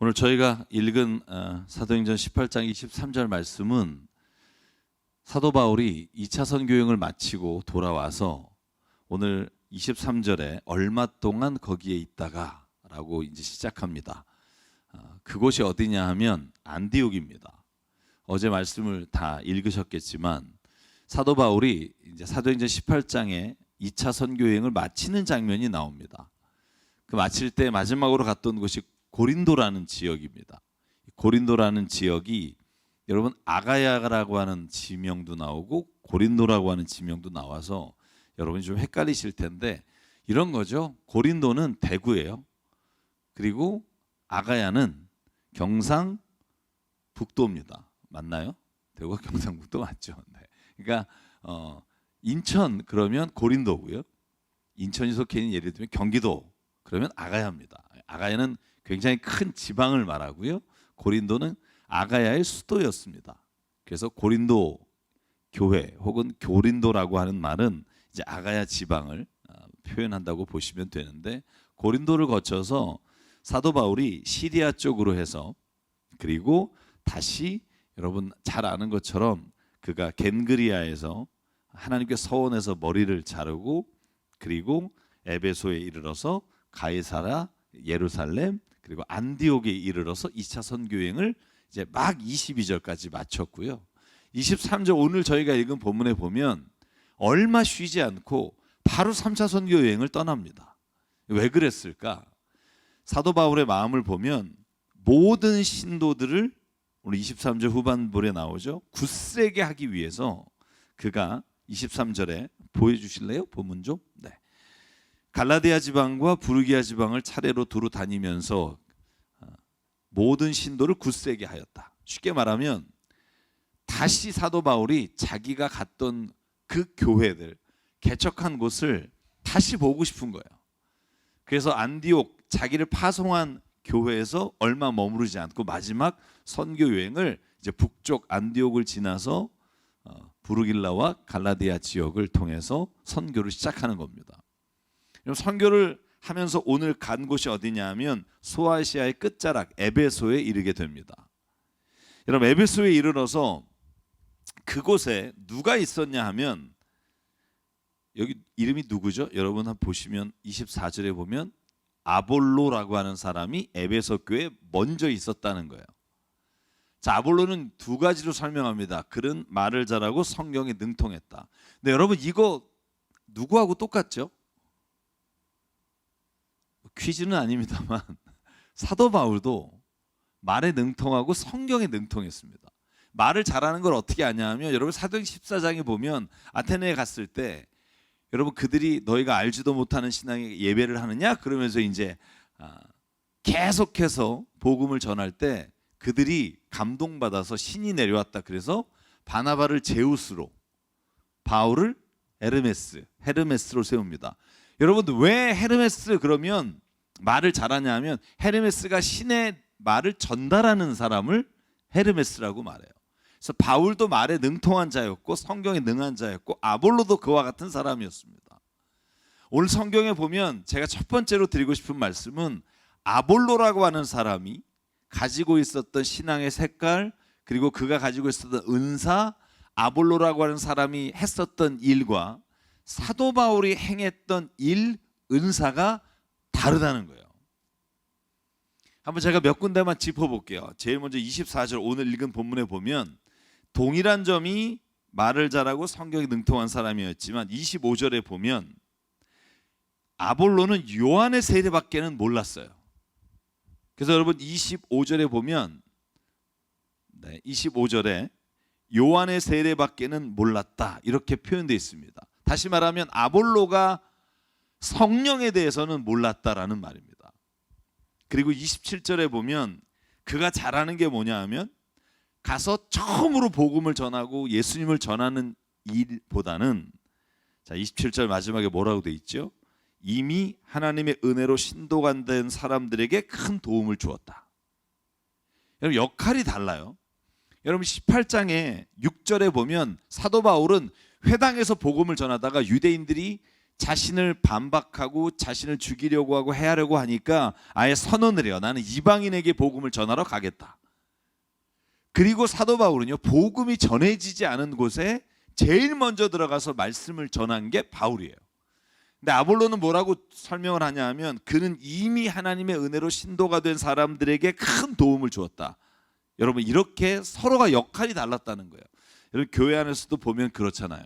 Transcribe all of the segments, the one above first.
오늘 저희가 읽은 사도행전 18장 23절 말씀은 사도 바울이 2차 선교행을 마치고 돌아와서 오늘 23절에 얼마 동안 거기에 있다가 라고 이제 시작합니다. 그곳이 어디냐 하면 안디옥입니다. 어제 말씀을 다 읽으셨겠지만 사도 바울이 이제 사도행전 18장에 2차 선교행을 마치는 장면이 나옵니다. 그 마칠 때 마지막으로 갔던 곳이 고린도라는 지역입니다. 고린도라는 지역이 여러분 아가야라고 하는 지명도 나오고 고린도라고 하는 지명도 나와서 여러분이 좀 헷갈리실 텐데 이런 거죠. 고린도는 대구예요. 그리고 아가야는 경상북도입니다. 맞나요? 대구가 경상북도 맞죠? 네. 그러니까 인천 그러면 고린도고요. 인천이 속해 있는 예를 들면 경기도 그러면 아가야입니다. 아가야는 굉장히 큰 지방을 말하고요. 고린도는 아가야의 수도였습니다. 그래서 고린도 교회 혹은 교린도라고 하는 말은 이제 아가야 지방을 표현한다고 보시면 되는데 고린도를 거쳐서 사도 바울이 시리아 쪽으로 해서 그리고 다시 여러분 잘 아는 것처럼 그가 겐그리아에서 하나님께 서원해서 머리를 자르고 그리고 에베소에 이르러서 가이사라, 예루살렘 그리고 안디옥에 이르러서 2차 선교행을 이제 막 22절까지 마쳤고요. 23절 오늘 저희가 읽은 본문에 보면 얼마 쉬지 않고 바로 3차 선교 여행을 떠납니다. 왜 그랬을까? 사도 바울의 마음을 보면 모든 신도들을 오늘 23절 후반부에 나오죠. 굳세게 하기 위해서 그가 23절에 보여주실래요? 본문 좀. 네. 갈라디아 지방과 부르기아 지방을 차례로 두루 다니면서 모든 신도를 굳세게 하였다. 쉽게 말하면 다시 사도 바울이 자기가 갔던 그 교회들 개척한 곳을 다시 보고 싶은 거예요. 그래서 안디옥 자기를 파송한 교회에서 얼마 머무르지 않고 마지막 선교 여행을 이제 북쪽 안디옥을 지나서 부르길라와 갈라디아 지역을 통해서 선교를 시작하는 겁니다. 선교를 하면서 오늘 간 곳이 어디냐 하면 소아시아의 끝자락 에베소에 이르게 됩니다. 여러분 에베소에 이르러서 그곳에 누가 있었냐 하면 여기 이름이 누구죠? 여러분 한번 보시면 24절에 보면 아볼로라고 하는 사람이 에베소 교회에 먼저 있었다는 거예요. 자, 아볼로는 두 가지로 설명합니다. 그는 말을 잘하고 성경에 능통했다. 근데 여러분 이거 누구하고 똑같죠? 퀴즈는 아닙니다만 사도 바울도 말에 능통하고 성경에 능통했습니다. 말을 잘하는 걸 어떻게 아냐 하면 여러분 사도행 14장에 보면 아테네에 갔을 때 여러분 그들이 너희가 알지도 못하는 신앙의 예배를 하느냐 그러면서 이제 계속해서 복음을 전할 때 그들이 감동받아서 신이 내려왔다. 그래서 바나바를 제우스로 바울을 헤르메스로 세웁니다. 여러분들 왜 헤르메스 그러면 말을 잘하냐 하면 헤르메스가 신의 말을 전달하는 사람을 헤르메스라고 말해요. 그래서 바울도 말에 능통한 자였고 성경에 능한 자였고 아볼로도 그와 같은 사람이었습니다. 오늘 성경에 보면 제가 첫 번째로 드리고 싶은 말씀은 아볼로라고 하는 사람이 가지고 있었던 신앙의 색깔 그리고 그가 가지고 있었던 은사 아볼로라고 하는 사람이 했었던 일과 사도 바울이 행했던 일, 은사가 다르다는 거예요. 한번 제가 몇 군데만 짚어볼게요. 제일 먼저 24절 오늘 읽은 본문에 보면 동일한 점이 말을 잘하고 성경에 능통한 사람이었지만 25절에 보면 아볼로는 요한의 세례밖에는 몰랐어요. 그래서 여러분 25절에 보면 25절에 요한의 세례밖에는 몰랐다 이렇게 표현되어 있습니다. 다시 말하면 아볼로가 성령에 대해서는 몰랐다라는 말입니다. 그리고 27절에 보면 그가 잘하는 게 뭐냐 하면 가서 처음으로 복음을 전하고 예수님을 전하는 일보다는 자 27절 마지막에 뭐라고 돼 있죠? 이미 하나님의 은혜로 신도가 된 사람들에게 큰 도움을 주었다. 여러분 역할이 달라요. 여러분 18장에 6절에 보면 사도 바울은 회당에서 복음을 전하다가 유대인들이 자신을 반박하고 자신을 죽이려고 하고 해하려고 하니까 아예 선언을 해요. 나는 이방인에게 복음을 전하러 가겠다. 그리고 사도 바울은요, 복음이 전해지지 않은 곳에 제일 먼저 들어가서 말씀을 전한 게 바울이에요. 근데 아볼로는 뭐라고 설명을 하냐 하면, 그는 이미 하나님의 은혜로 신도가 된 사람들에게 큰 도움을 주었다. 여러분, 이렇게 서로가 역할이 달랐다는 거예요. 여러분, 교회 안에서도 보면 그렇잖아요.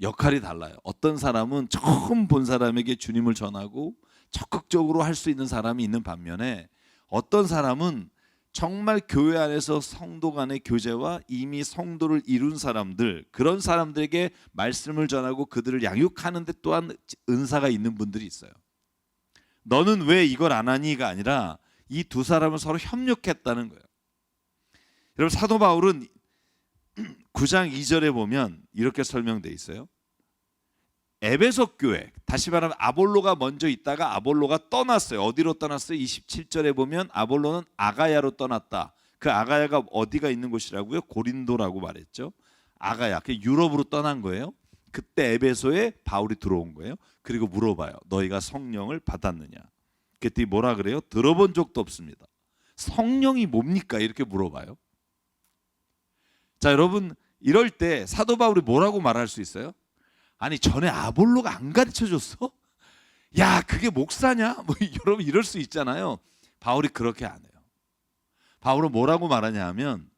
역할이 달라요. 어떤 사람은 처음 본 사람에게 주님을 전하고 적극적으로 할 수 있는 사람이 있는 반면에, 어떤 사람은 정말 교회 안에서 성도 간의 교제와 이미 성도를 이룬 사람들, 그런 사람들에게 말씀을 전하고 그들을 양육하는 데 또한 은사가 있는 분들이 있어요. 너는 왜 이걸 안 하니가 아니라 이 두 사람은 서로 협력했다는 거예요. 여러분, 사도 바울은 9장 2절에 보면 이렇게 설명되어 있어요. 에베소 교회, 다시 말하면 아볼로가 먼저 있다가 아볼로가 떠났어요. 어디로 떠났어요? 27절에 보면 아볼로는 아가야로 떠났다. 그 아가야가 어디가 있는 곳이라고요? 고린도라고 말했죠. 아가야, 그 유럽으로 떠난 거예요. 그때 에베소에 바울이 들어온 거예요. 그리고 물어봐요. 너희가 성령을 받았느냐? 그때 뭐라 그래요? 들어본 적도 없습니다. 성령이 뭡니까? 이렇게 물어봐요. 자, 여러분, 이럴 때 사도 바울이 뭐라고 말할 수 있어요? 아니, 전에 아볼로가 안 가르쳐줬어? 야, 그게 목사냐? 뭐 여러분, 이럴 수 있잖아요. 바울이 그렇게 안 해요. 바울은 뭐라고 말하냐 하면,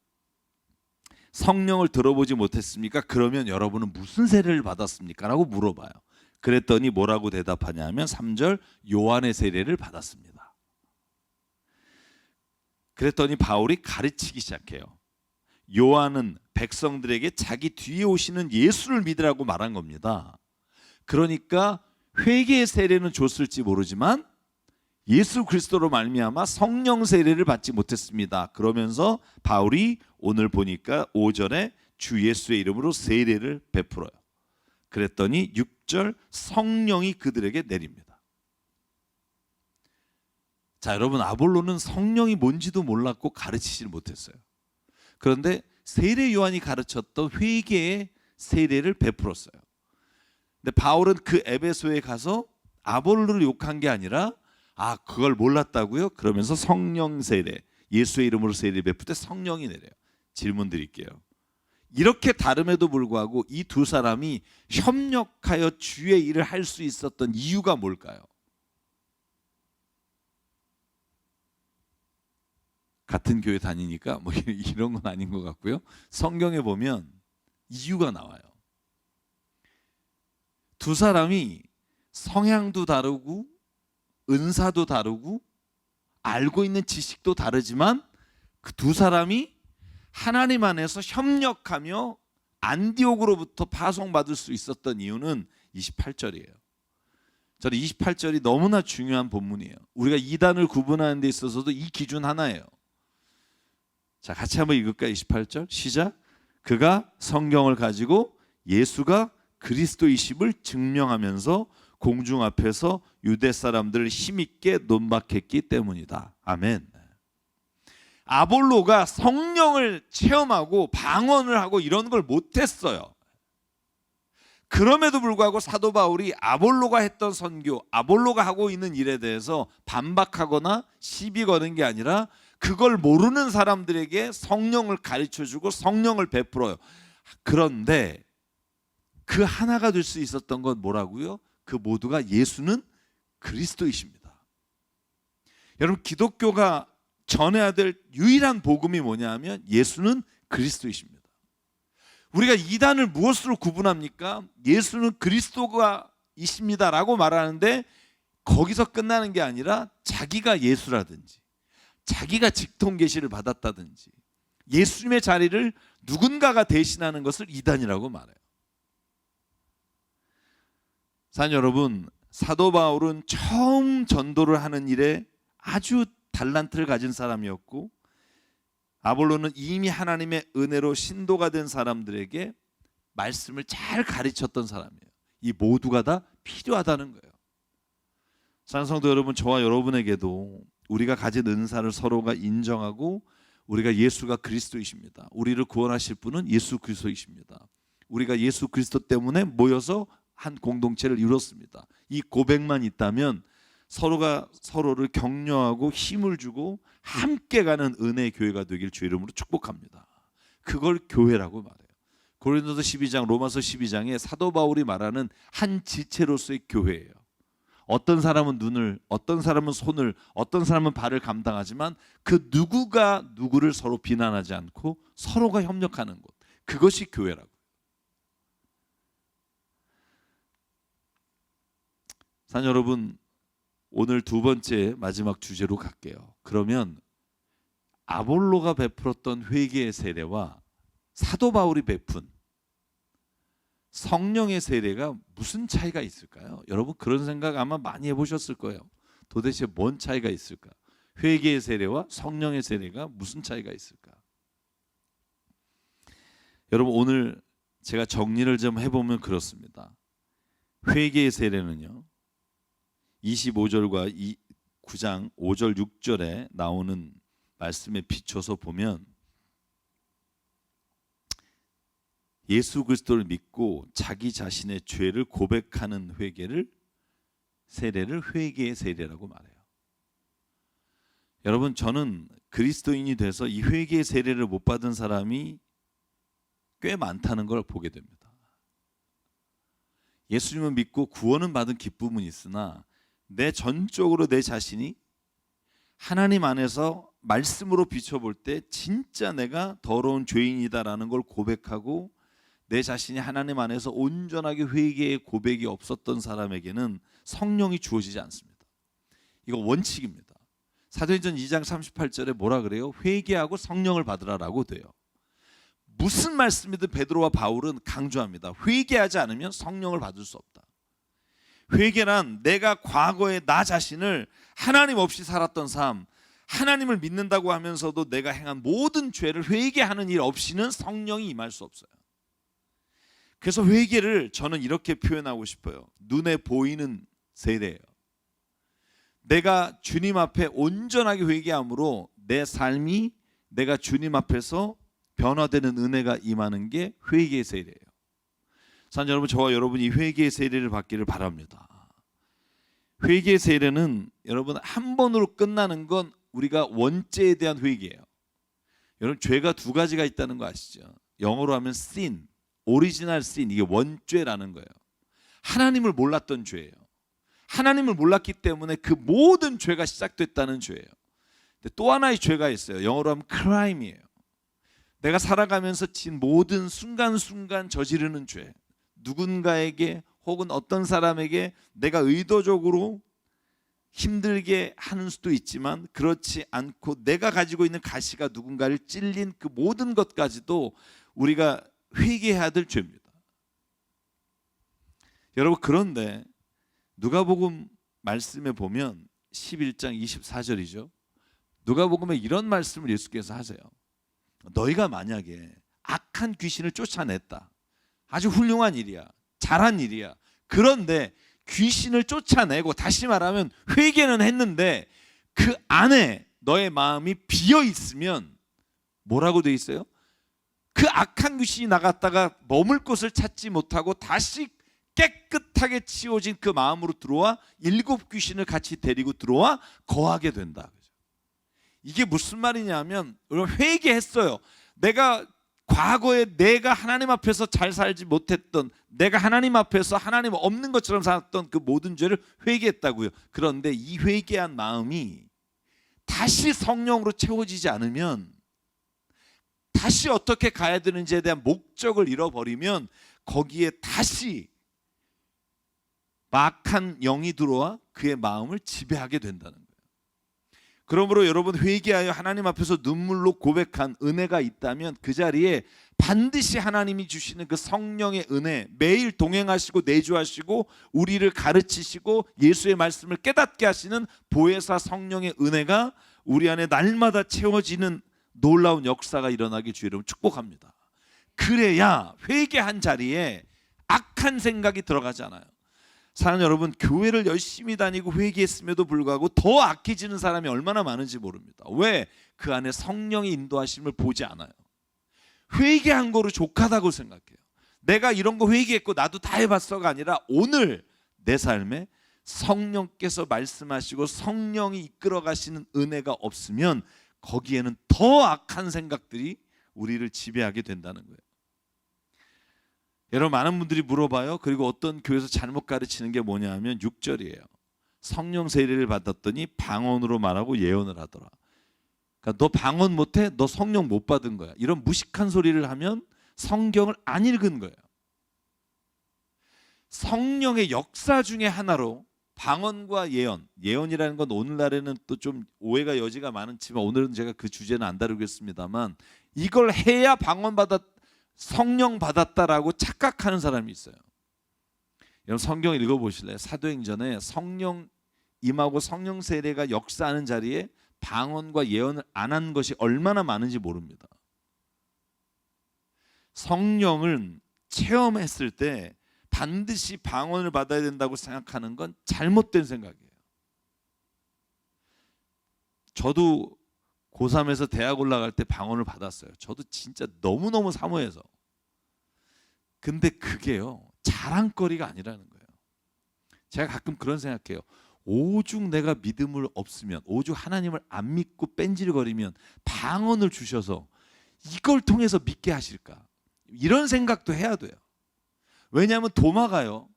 성령을 들어보지 못했습니까? 그러면 여러분은 무슨 세례를 받았습니까? 라고 물어봐요. 그랬더니 뭐라고 대답하냐 하면 3절, 요한의 세례를 받았습니다. 그랬더니 바울이 가르치기 시작해요. 요한은 백성들에게 자기 뒤에 오시는 예수를 믿으라고 말한 겁니다. 그러니까 회개의 세례는 줬을지 모르지만 예수 그리스도로 말미암아 성령 세례를 받지 못했습니다. 그러면서 바울이 오늘 보니까 5절에 주 예수의 이름으로 세례를 베풀어요. 그랬더니 6절, 성령이 그들에게 내립니다. 자, 여러분, 아볼로는 성령이 뭔지도 몰랐고 가르치질 못했어요. 그런데 세례 요한이 가르쳤던 회개의 세례를 베풀었어요. 근데 바울은 그 에베소에 가서 아볼로를 욕한 게 아니라, 아, 그걸 몰랐다고요? 그러면서 성령 세례, 예수의 이름으로 세례 베풀 때 성령이 내려요. 질문 드릴게요. 이렇게 다름에도 불구하고 이 두 사람이 협력하여 주의 일을 할 수 있었던 이유가 뭘까요? 같은 교회 다니니까 뭐 이런 건 아닌 것 같고요. 성경에 보면 이유가 나와요. 두 사람이 성향도 다르고 은사도 다르고 알고 있는 지식도 다르지만 그 두 사람이 하나님 안에서 협력하며 안디옥으로부터 파송받을 수 있었던 이유는 28절이에요. 저는 28절이 너무나 중요한 본문이에요. 우리가 이단을 구분하는 데 있어서도 이 기준 하나예요. 자, 같이 한번 읽을까요? 28절 시작. 그가 성경을 가지고 예수가 그리스도이심을 증명하면서 공중 앞에서 유대 사람들을 힘있게 논박했기 때문이다. 아멘. 아볼로가 성령을 체험하고 방언을 하고 이런 걸 못했어요. 그럼에도 불구하고 사도 바울이 아볼로가 했던 선교, 아볼로가 하고 있는 일에 대해서 반박하거나 시비 거는 게 아니라 그걸 모르는 사람들에게 성령을 가르쳐주고 성령을 베풀어요. 그런데 그 하나가 될 수 있었던 건 뭐라고요? 그 모두가 예수는 그리스도이십니다. 여러분, 기독교가 전해야 될 유일한 복음이 뭐냐 하면 예수는 그리스도이십니다. 우리가 이단을 무엇으로 구분합니까? 예수는 그리스도가 이십니다라고 말하는데 거기서 끝나는 게 아니라 자기가 예수라든지 자기가 직통 계시를 받았다든지 예수님의 자리를 누군가가 대신하는 것을 이단이라고 말해요. 사랑 여러분, 사도 바울은 처음 전도를 하는 일에 아주 달란트를 가진 사람이었고, 아볼로는 이미 하나님의 은혜로 신도가 된 사람들에게 말씀을 잘 가르쳤던 사람이에요. 이 모두가 다 필요하다는 거예요. 사랑하는 성도 여러분, 저와 여러분에게도 우리가 가진 은사를 서로가 인정하고, 우리가 예수가 그리스도이십니다. 우리를 구원하실 분은 예수 그리스도이십니다. 우리가 예수 그리스도 때문에 모여서 한 공동체를 이뤘습니다. 이 고백만 있다면 서로가 서로를 격려하고 힘을 주고 함께 가는 은혜의 교회가 되길 주 이름으로 축복합니다. 그걸 교회라고 말해요. 고린도서 12장, 로마서 12장에 사도 바울이 말하는 한 지체로서의 교회예요. 어떤 사람은 눈을, 어떤 사람은 손을, 어떤 사람은 발을 감당하지만 그 누구가 누구를 서로 비난하지 않고 서로가 협력하는 곳, 그것이 교회라고. 사랑 여러분, 오늘 두 번째 마지막 주제로 갈게요. 그러면 아볼로가 베풀었던 회개의 세례와 사도 바울이 베푼 성령의 세례가 무슨 차이가 있을까요? 여러분 그런 생각 아마 많이 해보셨을 거예요. 도대체 뭔 차이가 있을까? 회개의 세례와 성령의 세례가 무슨 차이가 있을까? 여러분 오늘 제가 정리를 좀 해보면 그렇습니다. 회개의 세례는요, 25절과 9장 5절 6절에 나오는 말씀에 비춰서 보면 예수 그리스도를 믿고 자기 자신의 죄를 고백하는 세례를 회개의 세례라고 말해요. 여러분 저는 그리스도인이 돼서 이 회개의 세례를 못 받은 사람이 꽤 많다는 걸 보게 됩니다. 예수님을 믿고 구원은 받은 기쁨은 있으나 내 전적으로 내 자신이 하나님 안에서 말씀으로 비춰볼 때 진짜 내가 더러운 죄인이다라는 걸 고백하고 내 자신이 하나님 안에서 온전하게 회개의 고백이 없었던 사람에게는 성령이 주어지지 않습니다. 이거 원칙입니다. 사도행전 2장 38절에 뭐라 그래요? 회개하고 성령을 받으라라고 돼요. 무슨 말씀이든 베드로와 바울은 강조합니다. 회개하지 않으면 성령을 받을 수 없다. 회개란 내가 과거에 나 자신을 하나님 없이 살았던 삶, 하나님을 믿는다고 하면서도 내가 행한 모든 죄를 회개하는 일 없이는 성령이 임할 수 없어요. 그래서 회개를 저는 이렇게 표현하고 싶어요. 눈에 보이는 세례예요. 내가 주님 앞에 온전하게 회개함으로 내 삶이 내가 주님 앞에서 변화되는 은혜가 임하는 게 회개의 세례예요. 사랑 여러분, 저와 여러분이 회개의 세례를 받기를 바랍니다. 회개의 세례는 여러분 한 번으로 끝나는 건 우리가 원죄에 대한 회개예요. 여러분 죄가 두 가지가 있다는 거 아시죠? 영어로 하면 sin, 오리지널 sin, 이게 원죄라는 거예요. 하나님을 몰랐던 죄예요. 하나님을 몰랐기 때문에 그 모든 죄가 시작됐다는 죄예요. 근데 또 하나의 죄가 있어요. 영어로 하면 crime이에요. 내가 살아가면서 진 모든 순간순간 저지르는 죄, 누군가에게 혹은 어떤 사람에게 내가 의도적으로 힘들게 하는 수도 있지만 그렇지 않고 내가 가지고 있는 가시가 누군가를 찔린 그 모든 것까지도 우리가 회개해야 될 죄입니다. 여러분 그런데 누가복음 말씀에 보면 11장 24절이죠. 누가복음에 이런 말씀을 예수께서 하세요. 너희가 만약에 악한 귀신을 쫓아냈다. 아주 훌륭한 일이야. 잘한 일이야. 그런데 귀신을 쫓아내고 다시 말하면 회개는 했는데 그 안에 너의 마음이 비어 있으면 뭐라고 돼 있어요? 그 악한 귀신이 나갔다가 머물 곳을 찾지 못하고 다시 깨끗하게 치워진 그 마음으로 들어와 7 귀신을 같이 데리고 들어와 거하게 된다. 이게 무슨 말이냐면 회개했어요. 내가 과거에 내가 하나님 앞에서 잘 살지 못했던, 내가 하나님 앞에서 하나님 없는 것처럼 살았던 그 모든 죄를 회개했다고요. 그런데 이 회개한 마음이 다시 성령으로 채워지지 않으면, 다시 어떻게 가야 되는지에 대한 목적을 잃어버리면 거기에 다시 막한 영이 들어와 그의 마음을 지배하게 된다는 거예요. 그러므로 여러분 회개하여 하나님 앞에서 눈물로 고백한 은혜가 있다면 그 자리에 반드시 하나님이 주시는 그 성령의 은혜, 매일 동행하시고 내주하시고 우리를 가르치시고 예수의 말씀을 깨닫게 하시는 보혜사 성령의 은혜가 우리 안에 날마다 채워지는 놀라운 역사가 일어나길 주의 이름으로 축복합니다. 그래야 회개한 자리에 악한 생각이 들어가지 않아요. 사랑하는 여러분, 교회를 열심히 다니고 회개했음에도 불구하고 더 악해지는 사람이 얼마나 많은지 모릅니다. 왜? 그 안에 성령의 인도하심을 보지 않아요. 회개한 거로 족하다고 생각해요. 내가 이런 거 회개했고 나도 다 해봤어가 아니라 오늘 내 삶에 성령께서 말씀하시고 성령이 이끌어 가시는 은혜가 없으면 거기에는 더 악한 생각들이 우리를 지배하게 된다는 거예요. 여러분, 많은 분들이 물어봐요. 그리고 어떤 교회에서 잘못 가르치는 게 뭐냐 하면 6절이에요. 성령 세례를 받았더니 방언으로 말하고 예언을 하더라. 그러니까 너 방언 못해? 너 성령 못 받은 거야. 이런 무식한 소리를 하면 성경을 안 읽은 거예요. 성령의 역사 중에 하나로 방언과 예언이라는 건 오늘날에는 또 좀 오해가 여지가 많지만 오늘은 제가 그 주제는 안 다루겠습니다만, 이걸 해야 성령 받았다라고 착각하는 사람이 있어요. 여러분, 성경 읽어보실래요? 사도행전에 성령 임하고 성령 세례가 역사하는 자리에 방언과 예언을 안 한 것이 얼마나 많은지 모릅니다. 성령을 체험했을 때 반드시 방언을 받아야 된다고 생각하는 건 잘못된 생각이에요. 저도 고3에서 대학 올라갈 때 방언을 받았어요. 저도 진짜 너무너무 사모해서. 근데 그게요, 자랑거리가 아니라는 거예요. 제가 가끔 그런 생각해요. 오죽 내가 믿음을 없으면, 오죽 하나님을 안 믿고 뺀질거리면 방언을 주셔서 이걸 통해서 믿게 하실까? 이런 생각도 해야 돼요. 왜냐하면 도마가요,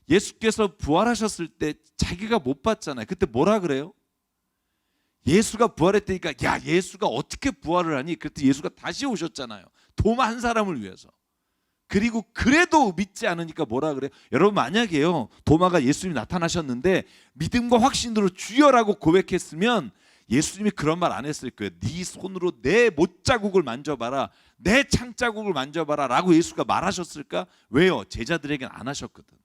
예수께서 부활하셨을 때 자기가 못 봤잖아요. 그때 뭐라 그래요? 예수가 부활했다니까, 야, 예수가 어떻게 부활을 하니? 그때 예수가 다시 오셨잖아요. 도마 한 사람을 위해서. 그리고 그래도 믿지 않으니까 뭐라 그래요? 여러분, 만약에요, 도마가 예수님이 나타나셨는데 믿음과 확신으로 주여라고 고백했으면 예수님이 그런 말 안 했을 거예요. 네 손으로 내 못자국을 만져봐라, 내 창자국을 만져봐라 라고 예수가 말하셨을까? 왜요? 제자들에게는 안 하셨거든.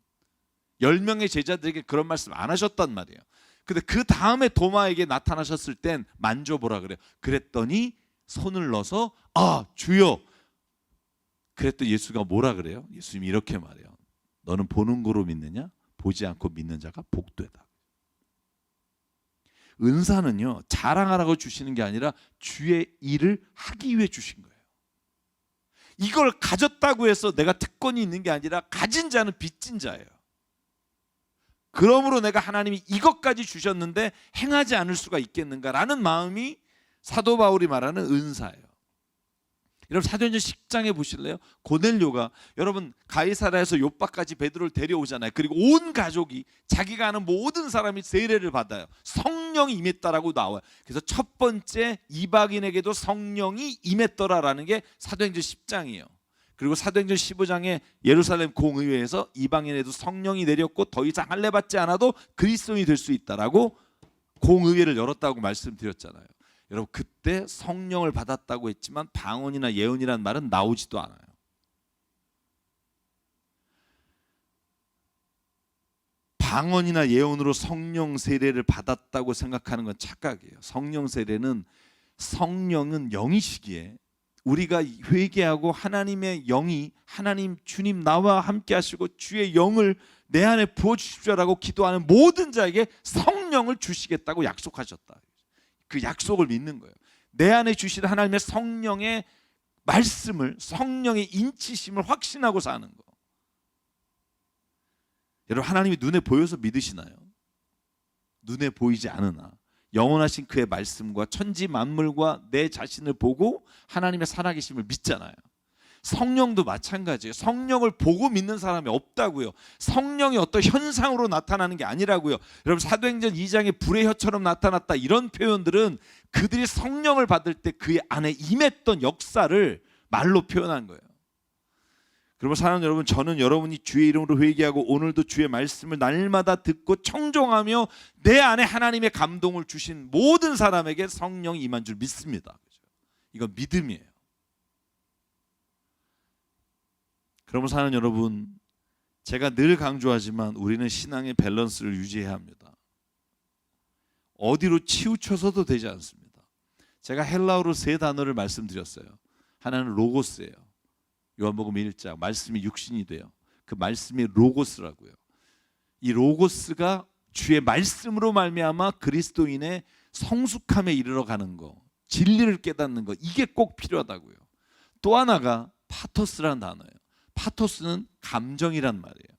10명의 제자들에게 그런 말씀 안 하셨단 말이에요. 근데 그 다음에 도마에게 나타나셨을 땐 만져보라 그래요. 그랬더니 손을 넣어서 아, 주여. 그랬더니 예수가 뭐라 그래요? 예수님이 이렇게 말해요. 너는 보는 거로 믿느냐? 보지 않고 믿는 자가 복되다. 은사는요, 자랑하라고 주시는 게 아니라 주의 일을 하기 위해 주신 거예요. 이걸 가졌다고 해서 내가 특권이 있는 게 아니라 가진 자는 빚진 자예요. 그러므로 내가 하나님이 이것까지 주셨는데 행하지 않을 수가 있겠는가라는 마음이 사도 바울이 말하는 은사예요. 여러분, 사도행전 10장에 보실래요? 고넬료가, 여러분, 가이사라에서 요빠까지 베드로를 데려오잖아요. 그리고 온 가족이, 자기가 아는 모든 사람이 세례를 받아요. 성령이 임했다라고 나와요. 그래서 첫 번째 이방인에게도 성령이 임했더라라는 게 사도행전 10장이에요. 그리고 사도행전 15장에 예루살렘 공의회에서 이방인에도 성령이 내렸고 더 이상 할례 받지 않아도 그리스도인이 될 수 있다라고 공의회를 열었다고 말씀드렸잖아요. 여러분, 그때 성령을 받았다고 했지만 방언이나 예언이라는 말은 나오지도 않아요. 방언이나 예언으로 성령 세례를 받았다고 생각하는 건 착각이에요. 성령은 영이시기에 우리가 회개하고 하나님의 영이, 하나님 주님 나와 함께 하시고 주의 영을 내 안에 부어주십시오라고 기도하는 모든 자에게 성령을 주시겠다고 약속하셨다. 그 약속을 믿는 거예요. 내 안에 주신 하나님의 성령의 말씀을, 성령의 인치심을 확신하고 사는 거. 여러분, 하나님이 눈에 보여서 믿으시나요? 눈에 보이지 않으나 영원하신 그의 말씀과 천지 만물과 내 자신을 보고 하나님의 살아계심을 믿잖아요. 성령도 마찬가지예요. 성령을 보고 믿는 사람이 없다고요. 성령이 어떤 현상으로 나타나는 게 아니라고요. 여러분, 사도행전 2장에 불의 혀처럼 나타났다, 이런 표현들은 그들이 성령을 받을 때 그 안에 임했던 역사를 말로 표현한 거예요. 그러면 사랑하는 여러분, 저는 여러분이 주의 이름으로 회개하고 오늘도 주의 말씀을 날마다 듣고 청종하며 내 안에 하나님의 감동을 주신 모든 사람에게 성령이 임한 줄 믿습니다. 이건 믿음이에요. 그러면 사랑하는 여러분, 제가 늘 강조하지만 우리는 신앙의 밸런스를 유지해야 합니다. 어디로 치우쳐서도 되지 않습니다. 제가 헬라어로 3단어를 말씀드렸어요. 하나는 로고스예요. 요한복음 1장, 말씀이 육신이 돼요. 그 말씀이 로고스라고요. 이 로고스가 주의 말씀으로 말미암아 그리스도인의 성숙함에 이르러 가는 거, 진리를 깨닫는 거, 이게 꼭 필요하다고요. 또 하나가 파토스라는 단어예요. 파토스는 감정이란 말이에요.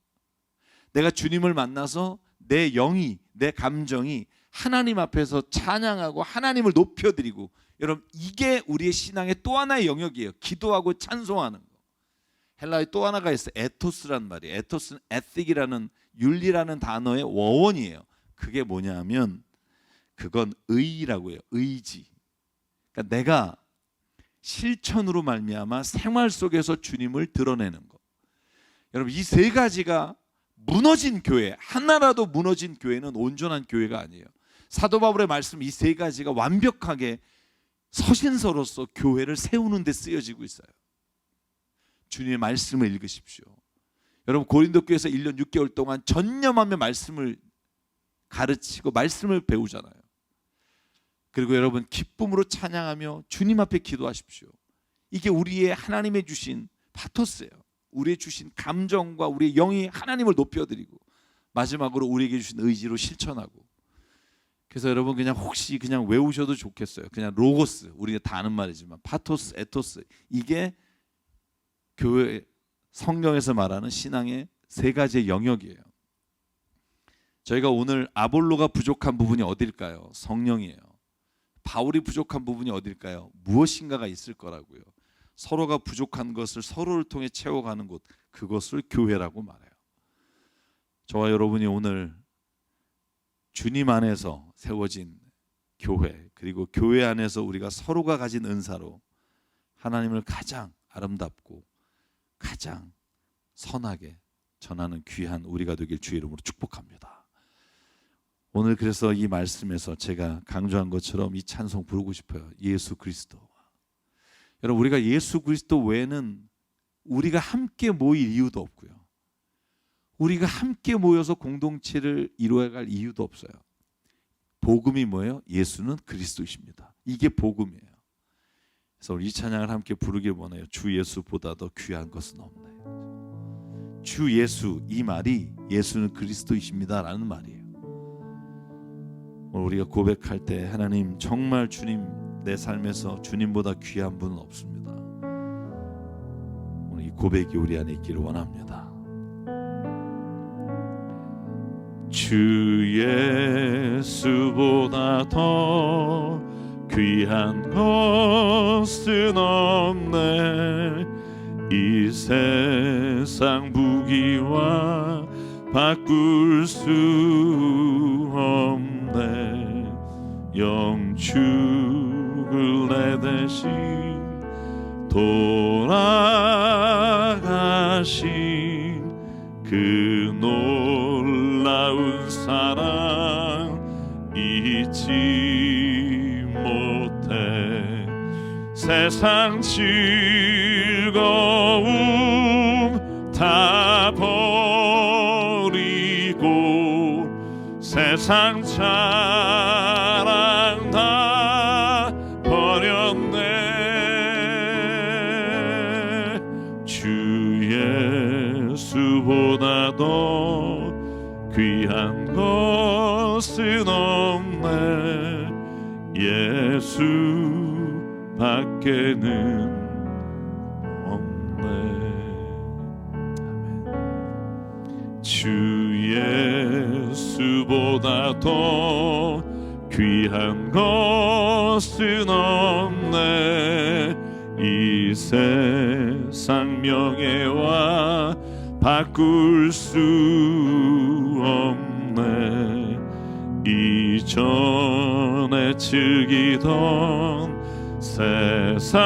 내가 주님을 만나서 내 영이, 내 감정이 하나님 앞에서 찬양하고 하나님을 높여드리고, 여러분 이게 우리의 신앙의 또 하나의 영역이에요. 기도하고 찬송하는 거. 헬라에 또 하나가 있어요. 에토스란 말이에요. 에토스는 에틱이라는 윤리라는 단어의 원어원이에요. 그게 뭐냐 하면 그건 의라고 해요. 의지. 그러니까 내가 실천으로 말미암아 생활 속에서 주님을 드러내는 것. 여러분 이 세 가지가 무너진 교회, 하나라도 무너진 교회는 온전한 교회가 아니에요. 사도 바울의 말씀 이 세 가지가 완벽하게 서신서로서 교회를 세우는 데 쓰여지고 있어요. 주님의 말씀을 읽으십시오. 여러분 고린도 교회에서 1년 6개월 동안 전념하며 말씀을 가르치고 말씀을 배우잖아요. 그리고 여러분 기쁨으로 찬양하며 주님 앞에 기도하십시오. 이게 우리의 하나님의 주신 파토스예요. 우리의 주신 감정과 우리의 영이 하나님을 높여드리고, 마지막으로 우리에게 주신 의지로 실천하고. 그래서 여러분 그냥 혹시 그냥 외우셔도 좋겠어요. 그냥 로고스, 우리가 다 아는 말이지만 파토스, 에토스, 이게 교회 성경에서 말하는 신앙의 세 가지의 영역이에요. 저희가 오늘 아볼로가 부족한 부분이 어딜까요? 성령이에요. 바울이 부족한 부분이 어딜까요? 무엇인가가 있을 거라고요. 서로가 부족한 것을 서로를 통해 채워가는 곳, 그것을 교회라고 말해요. 저와 여러분이 오늘 주님 안에서 세워진 교회, 그리고 교회 안에서 우리가 서로가 가진 은사로 하나님을 가장 아름답고 가장 선하게 전하는 귀한 우리가 되길 주의 이름으로 축복합니다. 오늘 그래서 이 말씀에서 제가 강조한 것처럼 이 찬송 부르고 싶어요. 예수 그리스도. 여러분 우리가 예수 그리스도 외에는 우리가 함께 모일 이유도 없고요. 우리가 함께 모여서 공동체를 이루어갈 이유도 없어요. 복음이 뭐예요? 예수는 그리스도이십니다. 이게 복음이에요. 그래서 우리 이 찬양을 함께 부르길 원해요. 주 예수보다 더 귀한 것은 없네. 주 예수, 이 말이 예수는 그리스도이십니다 라는 말이에요. 오늘 우리가 고백할 때 하나님 정말 주님, 내 삶에서 주님보다 귀한 분은 없습니다. 오늘 이 고백이 우리 안에 있기를 원합니다. 주 예수보다 더 귀한 것은 없네. 이 세상 부귀와 바꿀 수 없네. 영축을 내 대신 돌아가신 그 놀라운 사랑 잊지 못해. 세상 즐거움 다 버리고 세상 자랑 다 버렸네. 주 예수보다 더 귀한 것은 없네. 예수 밖에는 없네. 아멘. 주 예수보다 더 귀한 것은 없네. 이 세상 명예와 바꿀 수 없네. 이전에 즐기던 세상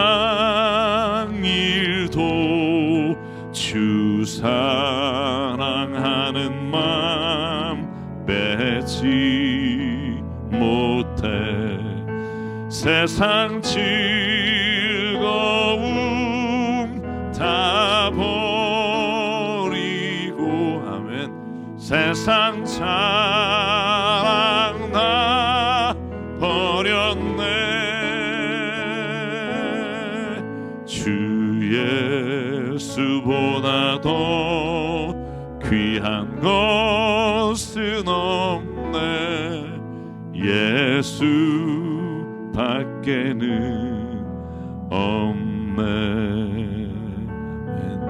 일도 주 사랑하는 마음 빼지 못해. 세상 즐거움 다 버리고 아멘. 세상 자랑 다 버렸네. 주 예수보다 더 귀한 것은 없네. 예수 밖에는 없네. 아멘.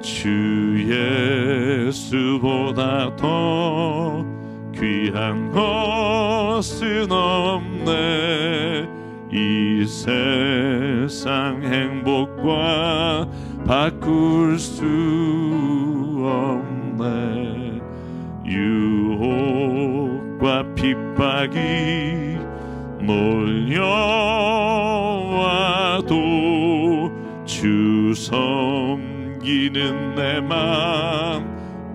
주 예수보다 더 귀한 것은 없네. 이 세상 행복과 바꿀 수 없네. 유혹과 핍박이 몰려와도 주 섬기는 내 맘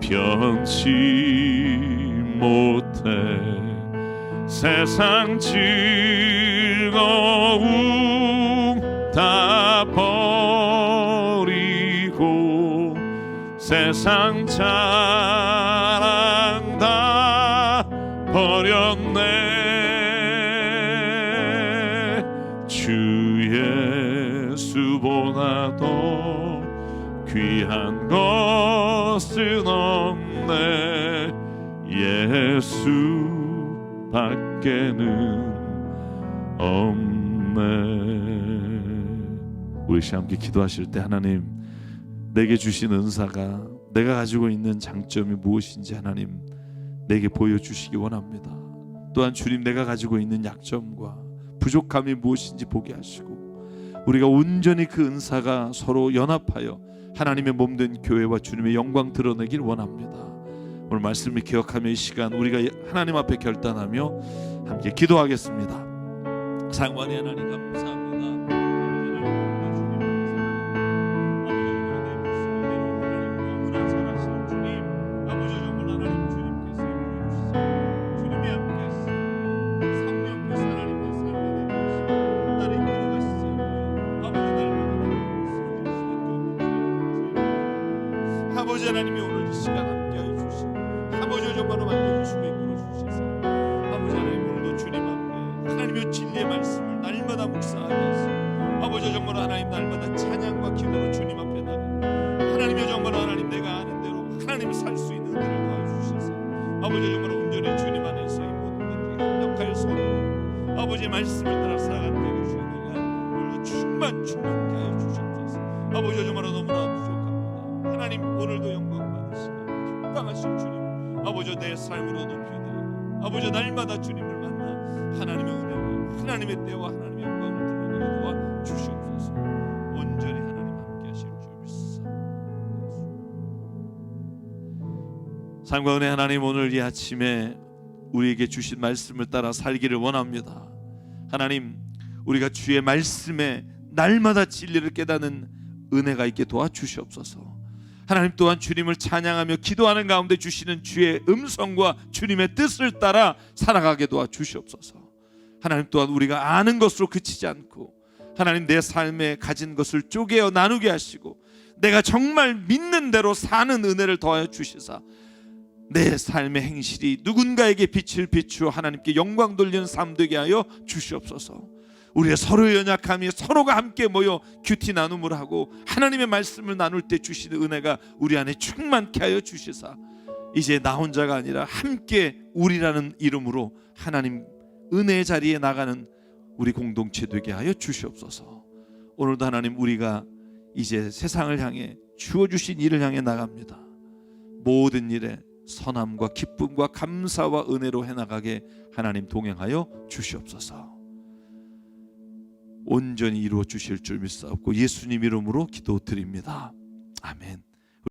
변치 못해. 세상 즐거움 다 버리고 세상 자랑 다 버렸네. 주 예수보다 더 귀한 것은 없네. 예수밖에는 없네. 우리 함께 기도하실 때 하나님, 내게 주신 은사가, 내가 가지고 있는 장점이 무엇인지 하나님 내게 보여주시기 원합니다. 또한 주님, 내가 가지고 있는 약점과 부족함이 무엇인지 보게 하시고 우리가 온전히 그 은사가 서로 연합하여 하나님의 몸된 교회와 주님의 영광 드러내길 원합니다. 오늘 말씀을 기억하며 이 시간 우리가 하나님 앞에 결단하며 함께 기도하겠습니다. 상관의 하나님 감사합니다. 아버지 하나님이 오늘 이 시간 함께하여 주시고 아버지 정말로 만져주시고 이끌어 주셔서 아버지 하나님 오늘도 주님 앞에 하나님의 진리의 말씀을 날마다 묵상하게 하시고 아버지 정말로 하나님 날마다 찬양과 기도로 주님 앞에 나가 하나님의 정말로 하나님 내가 아는 대로 하나님이 살 수 있는 은혜를 더해 주셔서 아버지 정말로 온전히 주님 안에서 이 모든 것들이 합력하여 서로 아버지의 말씀을 따라 살아가는 데 주시옵소서. 오늘도 충만케 하여 주시옵소서. 아버지 정말로 너무나 하나님 오늘도 영광 받으시고 평강하실 주님 아버지 내 삶으로 높여드리고 아버지 날마다 주님을 만나 하나님의 은혜와 하나님의 때와 하나님의 영광을 드러내게 도와 주시옵소서. 온전히 하나님 함께 하실 줄 믿습니다. 삶과 은혜 하나님, 오늘 이 아침에 우리에게 주신 말씀을 따라 살기를 원합니다. 하나님, 우리가 주의 말씀에 날마다 진리를 깨닫는 은혜가 있게 도와주시옵소서. 하나님 또한 주님을 찬양하며 기도하는 가운데 주시는 주의 음성과 주님의 뜻을 따라 살아가게 도와주시옵소서. 하나님 또한 우리가 아는 것으로 그치지 않고 하나님 내 삶에 가진 것을 쪼개어 나누게 하시고 내가 정말 믿는 대로 사는 은혜를 더하여 주시사 내 삶의 행실이 누군가에게 빛을 비추어 하나님께 영광 돌리는 삶 되게 하여 주시옵소서. 우리의 서로의 연약함이 서로가 함께 모여 큐티 나눔을 하고 하나님의 말씀을 나눌 때 주시는 은혜가 우리 안에 충만케 하여 주시사 이제 나 혼자가 아니라 함께 우리라는 이름으로 하나님 은혜의 자리에 나가는 우리 공동체 되게 하여 주시옵소서. 오늘도 하나님 우리가 이제 세상을 향해 주어주신 일을 향해 나갑니다. 모든 일에 선함과 기쁨과 감사와 은혜로 해나가게 하나님 동행하여 주시옵소서. 온전히 이루어 주실 줄 믿사옵고 예수님 이름으로 기도드립니다. 아멘.